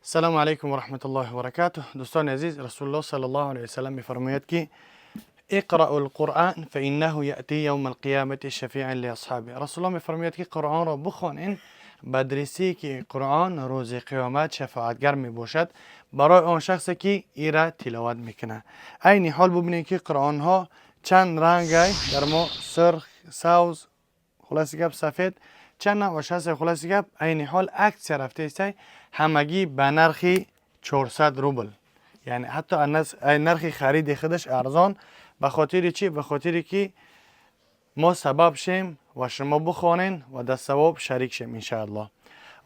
السلام علیکم و رحمت الله و برکاته. دوستان عزیز، رسول الله صلی الله علیه و سلم میفرماید که اقرأوا القرآن فإنه یأتی یوم القیامة شفیعا لاصحابه. رسول الله میفرماید که قرآن را بخوانین، بدرسی که قرآن روز قیامت شفاعتگر می باشد برای آن شخصی که ای را تلاوت میکنه. عین حال ببینید که قرآن ها چند رنگ در ما، سرخ، سبز، خلاصی گپ سفید، چند نوعش هست. خلاصی گپ عین حال عکس رفته است، همگی به نرخ 400 روبل، یعنی حتی نرخ خرید خودش ارزان. به خاطر چی؟ به خاطر که ما سبب شیم و شما بخوانین و در ثواب شریک شیم ان شاء الله.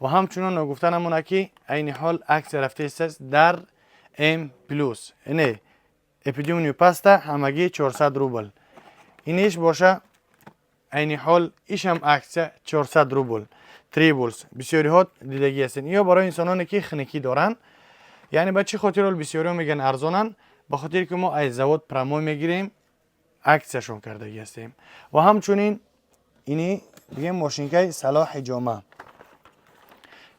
و همچنان نگفتن همونه که عین حال عکس رفته است در ام پلوس، یعنی اپیدیوم پاستا همگی 400 روبل. اینش باشه عین حال ایش هم عکس 400 روبل. تریبلز بسیاری ها دیدگی هستین، یا برای انسانانی که خنکی دارن. یعنی به چه خاطر بسیاری ها میگن ارزانن؟ به خاطر که ما از زواد پرمو میگیریم، عکسشون کردگی هستیم. و همچنین اینی بگیم ماشینکای صلاح جامعه،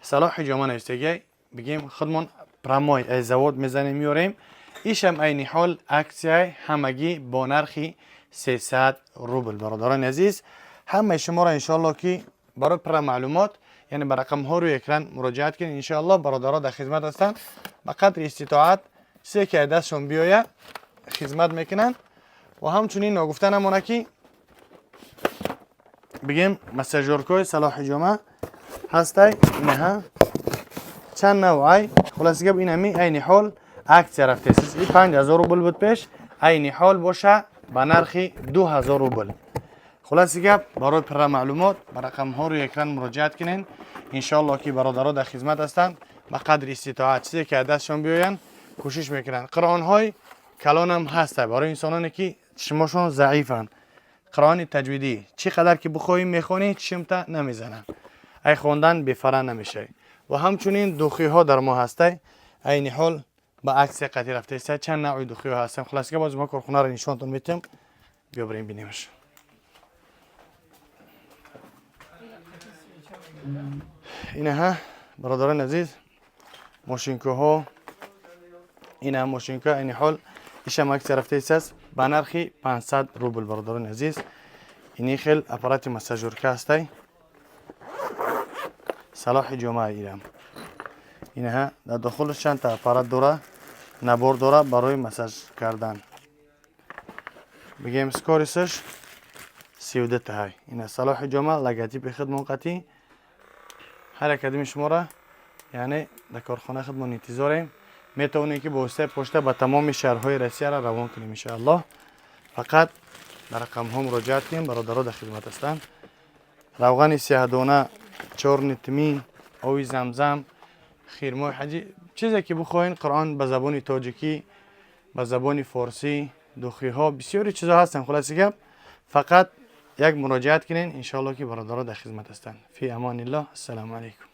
صلاح جامعه نوشتگی بگیم خودمون پرموی از زواد میزنیم میاریم. ایش هم عین حال عکس همگی با نرخ 300 روبل. برادران عزیز، همه شما را انشالله که برای پر معلومات، یعنی به رقم ها روی اکران مراجعت کنید. انشالله برادرها در خدمت هستند. به قدر استطاعت سه که دستشون بیاید خدمت میکنن. و همچنین نگفتن همونه که بگیم مساجورکوی صلاح جامعه هسته، اینها چند نوعی. خلاصی گپ این همی عین حال عکس رفته است. این 5000 روبل بود پیش، عین حال باشه به نرخ 2000 روبل. خلاصی گپ برای پر معلومات به رقم ها روی اکران مراجعت کنین. انشالله که برادرها در خدمت هستند. به قدر استطاعت چیزی که دستشون بیاین کوشش میکنن. قرآن های کلان هم هسته برای انسانانی که شماشون ضعیفن. قرآن تجویدی چقدر که بخوایی میخونی چشمت نمیزنه، ای خواندن بفره نمیشه. و همچنین دوخی ها در ما هسته، عین حال با عکس قطعی رفته است. چند نوع دوخی ها هستن. خلاص که باز ما کارخونه رو نشونتون میتیم، بیا بریم ببینیمش. اینها برادران عزیز ماشینکو ها، این هم ماشینکو عین حال ایش هم عکس رفته است به نرخ 500 روبل. برادران عزیز، اینی خیل اپارات مساجورکه هسته، صلاح جامعه ایران. اینها در داخلش چند تا اپارات داره، نبار داره برای مساج کردن. بگیم سکوریسش 32 تا های. این صلاح جامعه لگاتیپ خدمون قطعی. هر اکادمی شما را یعنی در کارخانه خدمون انتظاریم. میتونید که با واسطه پشت به تمام شهرهای روسیه را روان کنیم ان شاء الله. فقط در رقم ها مراجعت کنیم. برادرها در خدمت هستند. روغن سیاه دانه، چرن تمین، آوی زمزم، خیرمای حجی، چیزی که بخواین. قرآن به زبان تاجیکی، به زبان فارسی، دوخی ها، بسیاری چیزا هستن. خلاصی گپ فقط یک مراجعت کنین ان شاء الله که برادرها در خدمت هستند. فی امان الله. السلام علیکم.